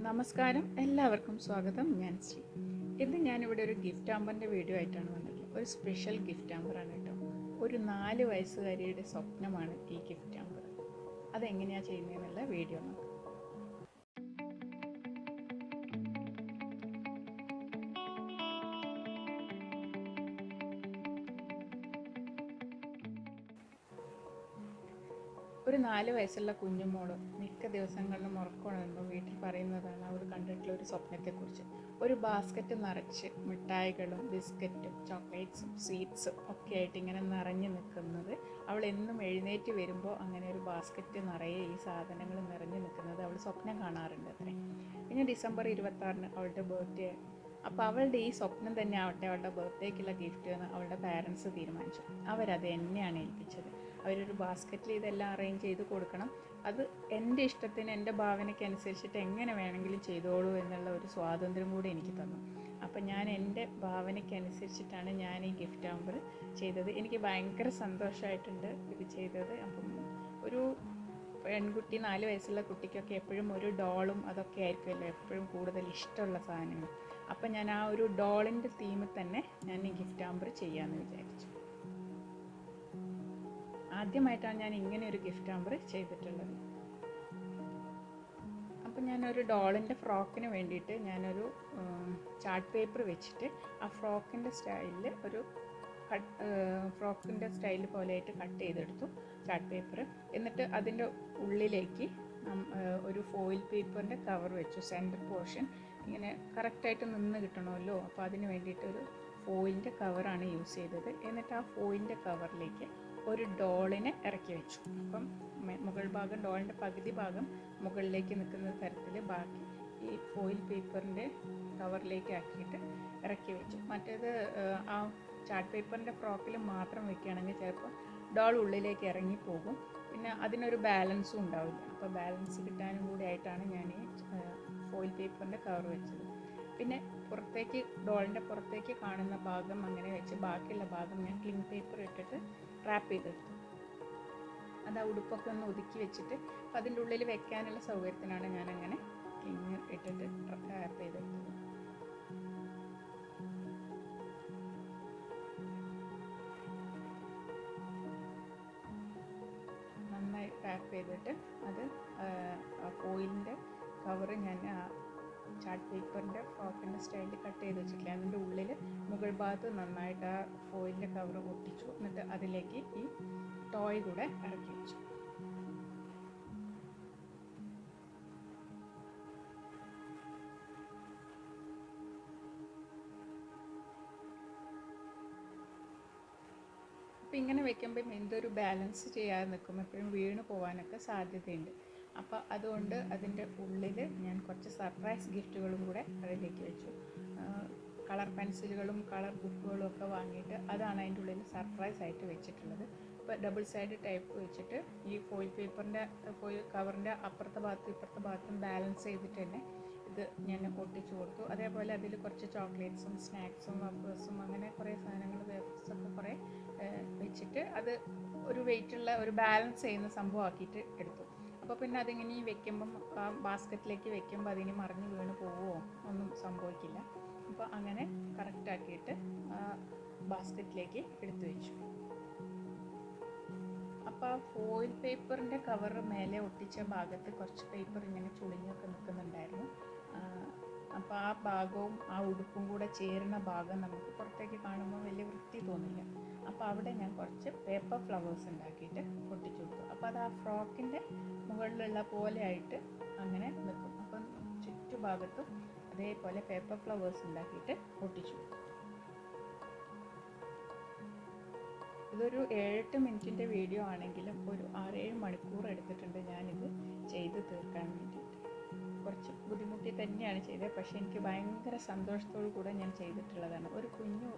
നമസ്കാരം, എല്ലാവർക്കും സ്വാഗതം. ഞാൻ ശ്രീ. ഇന്ന് ഞാനിവിടെ ഒരു ഗിഫ്റ്റ് ഹാമ്പറിൻ്റെ വീഡിയോ ആയിട്ടാണ് വന്നിട്ടുള്ളത്. ഒരു സ്പെഷ്യൽ ഗിഫ്റ്റ് ഹാമ്പറാണ് കേട്ടോ. ഒരു 4 വയസ്സുകാരിയുടെ സ്വപ്നമാണ് ഈ ഗിഫ്റ്റ് ഹാമ്പർ. അതെങ്ങനെയാണ് ചെയ്യുന്നതെന്നുള്ള വീഡിയോ നോക്കാം. ഒരു 4 വയസ്സുള്ള കുഞ്ഞുമോള് മിക്ക ദിവസങ്ങളിലും ഉറക്കമുണരുമ്പോൾ വീട്ടിൽ പറയുന്നതാണ് അവർ കണ്ടിട്ടുള്ള ഒരു സ്വപ്നത്തെക്കുറിച്ച്. ഒരു ബാസ്ക്കറ്റ് നിറച്ച് മിഠായികളും ബിസ്ക്കറ്റും ചോക്ലേറ്റ്സും സ്വീറ്റ്സും ഒക്കെ ആയിട്ട് ഇങ്ങനെ നിറഞ്ഞു നിൽക്കുന്നത്, അവൾ എന്നും എഴുന്നേറ്റ് വരുമ്പോൾ അങ്ങനെ ഒരു ബാസ്ക്കറ്റ് നിറയെ ഈ സാധനങ്ങൾ നിറഞ്ഞു നിൽക്കുന്നത് അവൾ സ്വപ്നം കാണാറുണ്ട് അത്രേ. പിന്നെ ഡിസംബർ 26 അവളുടെ ബർത്ത്ഡേ. അപ്പോൾ അവളുടെ ഈ സ്വപ്നം തന്നെ ആവട്ടെ അവളുടെ ബർത്ത്ഡേക്കുള്ള ഗിഫ്റ്റ് എന്ന് അവളുടെ പാരൻസ് തീരുമാനിച്ചു. അവരത് എന്നെയാണ് ഏൽപ്പിച്ചത്. അവരൊരു ബാസ്ക്കറ്റിൽ ഇതെല്ലാം അറേഞ്ച് ചെയ്ത് കൊടുക്കണം. അത് എൻ്റെ ഇഷ്ടത്തിന്, എൻ്റെ ഭാവനയ്ക്ക് അനുസരിച്ചിട്ട് എങ്ങനെ വേണമെങ്കിലും ചെയ്തോളൂ എന്നുള്ള ഒരു സ്വാതന്ത്ര്യം കൂടി എനിക്ക് തന്നു. അപ്പം ഞാൻ എൻ്റെ ഭാവനയ്ക്ക് അനുസരിച്ചിട്ടാണ് ഞാൻ ഈ ഗിഫ്റ്റ് ഹാമ്പർ ചെയ്തത്. എനിക്ക് ഭയങ്കര സന്തോഷമായിട്ടുണ്ട് ഇത് ചെയ്തത്. അപ്പം ഒരു പെൺകുട്ടി, 4 വയസ്സുള്ള കുട്ടിക്കൊക്കെ എപ്പോഴും ഒരു ഡോളും അതൊക്കെ ആയിരിക്കുമല്ലോ എപ്പോഴും കൂടുതൽ ഇഷ്ടമുള്ള സാധനങ്ങൾ. അപ്പം ഞാൻ ആ ഒരു ഡോളിൻ്റെ തീമിൽ തന്നെ ഞാൻ ഈ ഗിഫ്റ്റ് ഹാമ്പർ ചെയ്യാമെന്ന് വിചാരിച്ചു. ആദ്യമായിട്ടാണ് ഞാൻ ഇങ്ങനെ ഒരു ഗിഫ്റ്റ് ഹാമ്പർ ചെയ്തിട്ടുള്ളത്. അപ്പം ഞാനൊരു ഡോളിൻ്റെ ഫ്രോക്കിന് വേണ്ടിയിട്ട് ഞാനൊരു ചാർട്ട് പേപ്പർ വെച്ചിട്ട് ആ ഫ്രോക്കിൻ്റെ സ്റ്റൈലിൽ ഒരു ഫ്രോക്കിൻ്റെ സ്റ്റൈൽ പോലെയായിട്ട് കട്ട് ചെയ്തെടുത്തു ചാർട്ട് പേപ്പർ. എന്നിട്ട് അതിൻ്റെ ഉള്ളിലേക്ക് ഒരു ഫോയിൽ പേപ്പറിൻ്റെ കവർ വെച്ചു. സെൻറ്റർ പോർഷൻ ഇങ്ങനെ കറക്റ്റായിട്ട് നിന്ന് കിട്ടണമല്ലോ, അപ്പോൾ അതിന് വേണ്ടിയിട്ടൊരു ഫോയിലിൻ്റെ കവറാണ് യൂസ് ചെയ്തത്. എന്നിട്ട് ആ ഫോയിലിൻ്റെ കവറിലേക്ക് ഒരു ഡോളിനെ ഇറക്കി വെച്ചു. അപ്പം മുകൾ ഭാഗം, ഡോളിൻ്റെ പകുതി ഭാഗം മുകളിലേക്ക് നിൽക്കുന്ന തരത്തിൽ ബാക്കി ഈ ഫോയിൽ പേപ്പറിൻ്റെ കവറിലേക്ക് ആക്കിയിട്ട് ഇറക്കി വെച്ചു. മറ്റേത് ആ ചാർട്ട് പേപ്പറിൻ്റെ ഫ്രോക്കിൽ മാത്രം വെക്കുകയാണെങ്കിൽ ചിലപ്പോൾ ഡോൾ ഉള്ളിലേക്ക് ഇറങ്ങിപ്പോകും, പിന്നെ അതിനൊരു ബാലൻസും ഉണ്ടാവില്ല. അപ്പോൾ ബാലൻസ് കിട്ടാനും കൂടി ആയിട്ടാണ് ഞാൻ ഈ ഫോയിൽ പേപ്പറിൻ്റെ കവർ വെച്ചത്. പിന്നെ പുറത്തേക്ക്, ഡോളിൻ്റെ പുറത്തേക്ക് കാണുന്ന ഭാഗം അങ്ങനെ വെച്ച് ബാക്കിയുള്ള ഭാഗം ഞാൻ ക്ലിങ് പേപ്പർ ഇട്ടിട്ട് റാപ്പ് ചെയ്തെടുത്തു. അത് ആ ഉടുപ്പൊക്കെ ഒന്ന് ഒതുക്കി വെച്ചിട്ട് അപ്പം അതിൻ്റെ ഉള്ളിൽ വെക്കാനുള്ള സൗകര്യത്തിനാണ് ഞാനങ്ങനെ ക്ലിങ് ഇട്ടിട്ട് റാപ്പ് ചെയ്തെടുത്തത്. നന്നായി റാപ്പ് ചെയ്തിട്ട് അത് ഫോയിലിൻ്റെ കവറ് ഞാൻ ചാർട്ട് പേപ്പറിൻ്റെ ഫ്രോക്കിൻ്റെ സ്റ്റൈലിൽ കട്ട് ചെയ്ത് വെച്ചിട്ടില്ല, അതിൻ്റെ ഉള്ളിൽ മുകൾ ഭാഗത്ത് നന്നായിട്ട് ആ ഫോയിലിൻ്റെ കവർ ഒട്ടിച്ചു. എന്നിട്ട് അതിലേക്ക് ഈ ടോയ് കൂടെ ഇറക്കി വെച്ചു. അപ്പം ഇങ്ങനെ വെക്കുമ്പം എന്തൊരു ബാലൻസ് ചെയ്യാതെ നിൽക്കും, എപ്പോഴും വീണ് പോകാനൊക്കെ സാധ്യതയുണ്ട്. അപ്പോൾ അതുകൊണ്ട് അതിൻ്റെ ഉള്ളിൽ ഞാൻ കുറച്ച് സർപ്രൈസ് ഗിഫ്റ്റുകളും കൂടെ അതിലേക്ക് വെച്ചു. കളർ പെൻസിലുകളും കളർ ബുക്കുകളും ഒക്കെ വാങ്ങിയിട്ട് അതാണ് അതിൻ്റെ ഉള്ളിൽ സർപ്രൈസ് ആയിട്ട് വെച്ചിട്ടുള്ളത്. ഇപ്പോൾ ഡബിൾ സൈഡ് ടൈപ്പ് വെച്ചിട്ട് ഈ ഫോയിൽ പേപ്പറിൻ്റെ ഫോയിൽ കവറിൻ്റെ അപ്പുറത്തെ ഭാഗത്തും ഇപ്പുറത്തെ ഭാഗത്തും ബാലൻസ് ചെയ്തിട്ട് തന്നെ ഇത് ഞാൻ ഒട്ടിച്ചു കൊടുത്തു. അതേപോലെ അതിൽ കുറച്ച് ചോക്ലേറ്റ്സും സ്നാക്സും വഫേഴ്സും അങ്ങനെ കുറേ സാധനങ്ങൾ വേഫ്സൊക്കെ കുറേ വെച്ചിട്ട് അത് ഒരു വെയിറ്റുള്ള ഒരു ബാലൻസ് ചെയ്യുന്ന സംഭവമാക്കിയിട്ട് എടുത്തു. അപ്പോൾ പിന്നെ അതിങ്ങനെ വെക്കുമ്പം ആ ബാസ്ക്കറ്റിലേക്ക് വെക്കുമ്പോൾ അതിന് മറിഞ്ഞ് വീണ് പോവുമോ ഒന്നും സംഭവിക്കില്ല. അപ്പോൾ അങ്ങനെ കറക്റ്റാക്കിയിട്ട് ബാസ്ക്കറ്റിലേക്ക് എടുത്തു വെച്ചു. അപ്പോൾ ആ ഫോയിൽ പേപ്പറിൻ്റെ കവർ മേലെ ഒട്ടിച്ച ഭാഗത്ത് കുറച്ച് പേപ്പർ ഇങ്ങനെ ചുളിഞ്ഞൊക്കെ നിൽക്കുന്നുണ്ടായിരുന്നു. അപ്പോൾ ആ ഭാഗവും ആ ഉടുപ്പും കൂടെ ചേരുന്ന ഭാഗം നമുക്ക് പുറത്തേക്ക് കാണുമ്പോൾ വലിയ വൃത്തി തോന്നില്ല. അപ്പോൾ അവിടെ ഞാൻ കുറച്ച് പേപ്പർ ഫ്ലവേഴ്സ് ഉണ്ടാക്കിയിട്ട് ഒട്ടിച്ചു കൊടുത്തു. അപ്പോൾ അത് ആ ഫ്രോക്കിൻ്റെ മുകളിലുള്ള പോലെ ആയിട്ട് അങ്ങനെ നിൽക്കും. അപ്പം ചുറ്റുഭാഗത്തും അതേപോലെ പേപ്പർ ഫ്ലവേഴ്സ് ഉണ്ടാക്കിയിട്ട് ഒട്ടിച്ചു കൊടുത്തു. ഇതൊരു 7-8 മിനിറ്റിൻ്റെ വീഡിയോ ആണെങ്കിലും ഒരു 6-7 മണിക്കൂർ എടുത്തിട്ടുണ്ട് ഞാനിത് ചെയ്ത് തീർക്കാൻ വേണ്ടിയിട്ട്. കുറച്ച് ബുദ്ധിമുട്ടി തന്നെയാണ് ചെയ്തത്, പക്ഷേ എനിക്ക് ഭയങ്കര സന്തോഷത്തോടു കൂടെ ഞാൻ ചെയ്തിട്ടുള്ളതാണ്. ഒരു കുഞ്ഞു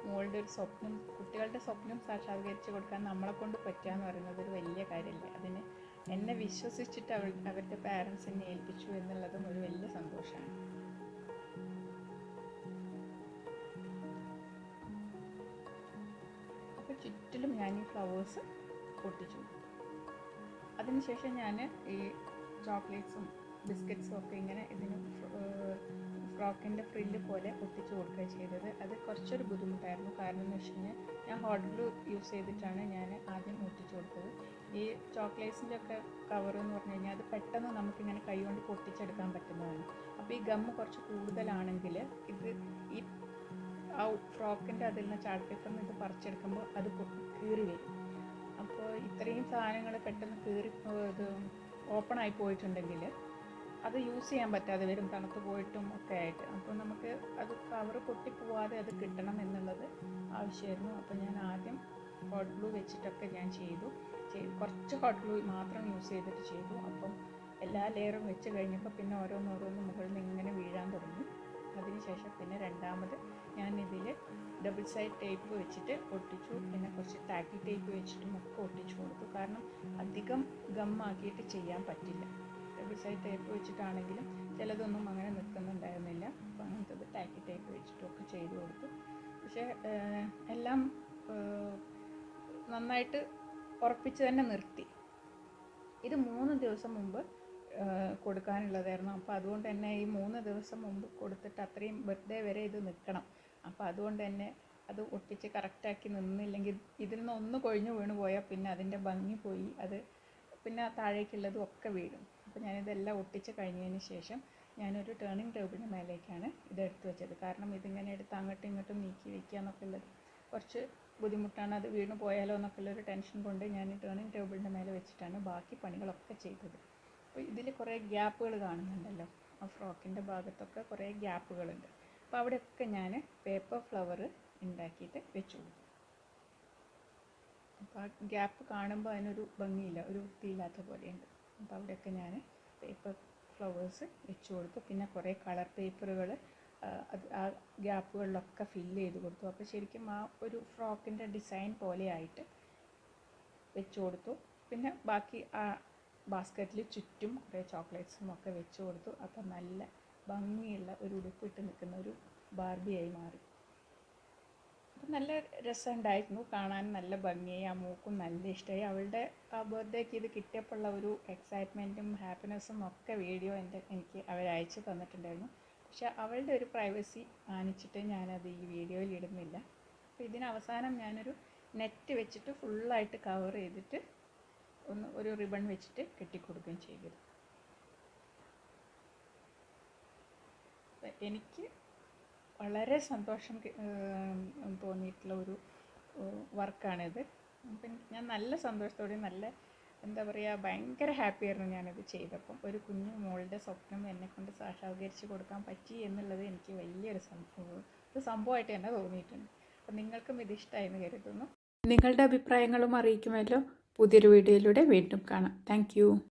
മോളുടെ ഒരു സ്വപ്നം, കുട്ടികളുടെ സ്വപ്നം സാക്ഷാത്കരിച്ച് കൊടുക്കാൻ നമ്മളെ കൊണ്ട് പറ്റുക എന്ന് പറയുന്നത് ഒരു വലിയ കാര്യമല്ലേ. അതിന് എന്നെ വിശ്വസിച്ചിട്ട് അവരുടെ പാരൻസ് എന്നെ ഏൽപ്പിച്ചു എന്നുള്ളതും ഒരു വലിയ സന്തോഷമാണ്. അപ്പോൾ ചുറ്റിലും ഞാൻ ഈ ഫ്ലവേഴ്സ് പൊട്ടിച്ചു. അതിനുശേഷം ഞാൻ ഈ ചോക്ലേറ്റ്സും ബിസ്ക്കറ്റ്സും ഒക്കെ ഇങ്ങനെ ഇതിന് ഫ്രോക്കിൻ്റെ ഫ്രില്ല് പോലെ ഒട്ടിച്ച് കൊടുക്കുക ചെയ്തത്. അത് കുറച്ചൊരു ബുദ്ധിമുട്ടായിരുന്നു. കാരണം എന്ന് വെച്ച് കഴിഞ്ഞാൽ ഞാൻ ഹോട്ട് ഗ്ലൂ യൂസ് ചെയ്തിട്ടാണ് ഞാൻ ആദ്യം ഒട്ടിച്ച് കൊടുത്തത്. ഈ ചോക്ലേറ്റ്സിൻ്റെ ഒക്കെ കവർ എന്ന് പറഞ്ഞു കഴിഞ്ഞാൽ അത് പെട്ടെന്ന് നമുക്കിങ്ങനെ കൈ കൊണ്ട് പൊട്ടിച്ചെടുക്കാൻ പറ്റുന്നതാണ്. അപ്പോൾ ഈ ഗമ്മ് കുറച്ച് കൂടുതലാണെങ്കിൽ ഇത് ഈ ആ ഫ്രോക്കിൻ്റെ അതിൽ നിന്ന് ചാർട്ട് പേപ്പറിൽ നിന്ന് ഇത് പറിച്ചെടുക്കുമ്പോൾ അത് കീറി വരും. അപ്പോൾ ഇത്രയും സാധനങ്ങൾ പെട്ടെന്ന് ഇത് ഓപ്പണായി പോയിട്ടുണ്ടെങ്കിൽ അത് യൂസ് ചെയ്യാൻ പറ്റാതെ വരും, തണുത്ത് പോയിട്ടും ഒക്കെ ആയിട്ട്. അപ്പോൾ നമുക്ക് അത് കവർ പൊട്ടിപ്പോവാതെ അത് കിട്ടണം എന്നുള്ളത് ആവശ്യമായിരുന്നു. അപ്പോൾ ഞാൻ ആദ്യം ഹോട്ട് ഗ്ലൂ വെച്ചിട്ടൊക്കെ ഞാൻ ചെയ്തു. കുറച്ച് ഹോട്ട് ഗ്ലൂ മാത്രം യൂസ് ചെയ്തിട്ട് ചെയ്തു. അപ്പം എല്ലാ ലെയറും വെച്ച് കഴിഞ്ഞപ്പോൾ പിന്നെ ഓരോന്നോരോന്ന് മുകളിൽ നിന്ന് ഇങ്ങനെ വീഴാൻ തുടങ്ങി. അതിനുശേഷം പിന്നെ രണ്ടാമത് ഞാൻ ഇതിൽ ഡബിൾ സൈഡ് ടേപ്പ് വെച്ചിട്ട് ഒട്ടിച്ചു. പിന്നെ കുറച്ച് ടാക്കി ടേപ്പ് വെച്ചിട്ടും ഒക്കെ ഒട്ടിച്ചു കൊടുത്തു. കാരണം അധികം ഗമ്മാക്കിയിട്ട് ചെയ്യാൻ പറ്റില്ല. ഡബിൾ സൈഡ് ടേപ്പ് വെച്ചിട്ടാണെങ്കിലും ചിലതൊന്നും അങ്ങനെ നിൽക്കുന്നുണ്ടായിരുന്നില്ല. അപ്പോൾ അങ്ങനത്തത് ടാക്കി ടേപ്പ് വെച്ചിട്ടൊക്കെ ചെയ്തു കൊടുത്തു. പക്ഷേ എല്ലാം നന്നായിട്ട് ഉറപ്പിച്ച് തന്നെ നിർത്തി. ഇത് 3 ദിവസം മുമ്പ് കൊടുക്കാനുള്ളതായിരുന്നു. അപ്പോൾ അതുകൊണ്ട് തന്നെ ഈ 3 ദിവസം മുമ്പ് കൊടുത്തിട്ട് അത്രയും ബർത്ത്ഡേ വരെ ഇത് നിൽക്കണം. അപ്പോൾ അതുകൊണ്ട് തന്നെ അത് ഒട്ടിച്ച് കറക്റ്റാക്കി നിന്നില്ലെങ്കിൽ ഇതിൽ നിന്ന് ഒന്ന് കൊഴിഞ്ഞു വീണ് പോയാൽ പിന്നെ അതിൻ്റെ ഭംഗി പോയി, അത് പിന്നെ താഴേക്കുള്ളതും ഒക്കെ വീഴും. അപ്പോൾ ഞാനിതെല്ലാം ഒട്ടിച്ച് കഴിഞ്ഞതിന് ശേഷം ഞാനൊരു ടേണിംഗ് ടേബിളിന് മേലേക്കാണ് ഇതെടുത്ത് വെച്ചത്. കാരണം ഇതിങ്ങനെ എടുത്ത് അങ്ങോട്ടും ഇങ്ങോട്ടും നീക്കി വയ്ക്കുക എന്നൊക്കെ ഉള്ളത് കുറച്ച് ബുദ്ധിമുട്ടാണ്. അത് വീണ് പോയാലോ എന്നൊക്കെ ഉള്ളൊരു ടെൻഷൻ കൊണ്ട് ഞാൻ ടേണിംഗ് ടേബിളിൻ്റെ മേലെ വെച്ചിട്ടാണ് ബാക്കി പണികളൊക്കെ ചെയ്തത്. അപ്പോൾ ഇതിൽ കുറേ ഗ്യാപ്പുകൾ കാണുന്നുണ്ടല്ലോ, ആ ഫ്രോക്കിൻ്റെ ഭാഗത്തൊക്കെ കുറേ ഗ്യാപ്പുകളുണ്ട്. അപ്പോൾ അവിടെയൊക്കെ ഞാൻ പേപ്പർ ഫ്ലവർ ഉണ്ടാക്കിയിട്ട് വെച്ചു കൊടുത്തു. അപ്പോൾ ആ ഗ്യാപ്പ് കാണുമ്പോൾ അതിനൊരു ഭംഗിയില്ല, ഒരു വൃത്തിയില്ലാത്ത പോലെയുണ്ട്. അപ്പോൾ അവിടെയൊക്കെ ഞാൻ പേപ്പർ ഫ്ലവേഴ്സ് വെച്ച് കൊടുത്തു. പിന്നെ കുറേ കളർ പേപ്പറുകൾ ആ ഗ്യാപ്പുകളിലൊക്കെ ഫില്ല് ചെയ്ത് കൊടുത്തു. അപ്പോൾ ശരിക്കും ആ ഒരു ഫ്രോക്കിൻ്റെ ഡിസൈൻ പോലെ ആയിട്ട് വെച്ച് കൊടുത്തു. പിന്നെ ബാക്കി ആ ബാസ്ക്കറ്റിൽ ചുറ്റും കുറേ ചോക്ലേറ്റ്സും ഒക്കെ വെച്ച് കൊടുത്തു. അപ്പോൾ നല്ല ഭംഗിയുള്ള ഒരു ഉടുപ്പിട്ട് നിൽക്കുന്ന ഒരു ബാർബിയായി മാറി. അപ്പം നല്ല രസമുണ്ടായിരുന്നു കാണാൻ, നല്ല ഭംഗിയായി. ആ മൂക്കും നല്ല ഇഷ്ടമായി. അവളുടെ ആ ബർത്ത്ഡേക്ക് ഇത് കിട്ടിയപ്പോഴുള്ള ഒരു എക്സൈറ്റ്മെൻറ്റും ഹാപ്പിനെസ്സും ഒക്കെ വീഡിയോ എനിക്ക് അവരയച്ച് തന്നിട്ടുണ്ടായിരുന്നു. പക്ഷെ അവളുടെ ഒരു പ്രൈവസി മാനിച്ചിട്ട് ഞാനത് ഈ വീഡിയോയിൽ ഇടുന്നില്ല. അപ്പോൾ ഇതിനവസാനം ഞാനൊരു നെറ്റ് വെച്ചിട്ട് ഫുള്ളായിട്ട് കവർ ചെയ്തിട്ട് ഒരു റിബൺ വെച്ചിട്ട് കെട്ടിക്കൊടുക്കുകയും ചെയ്തത്. എനിക്ക് വളരെ സന്തോഷം തോന്നിയിട്ടുള്ള ഒരു വർക്കാണിത്. അപ്പം ഞാൻ നല്ല സന്തോഷത്തോടെ, നല്ല എന്താ പറയുക, ഭയങ്കര ഹാപ്പിയായിരുന്നു ഞാനത് ചെയ്തപ്പം. ഒരു കുഞ്ഞു മോളുടെ സ്വപ്നം എന്നെക്കൊണ്ട് സാക്ഷാത്കരിച്ച് കൊടുക്കാൻ പറ്റി എന്നുള്ളത് എനിക്ക് വലിയൊരു സംഭവമായിട്ട് തന്നെ തോന്നിയിട്ടുണ്ട്. അപ്പം നിങ്ങൾക്കും ഇത് ഇഷ്ടമായി എന്ന് കരുതുന്നു. നിങ്ങളുടെ അഭിപ്രായങ്ങളും അറിയിക്കുമല്ലോ. പുതിയൊരു വീഡിയോയിലൂടെ വീണ്ടും കാണാം. താങ്ക്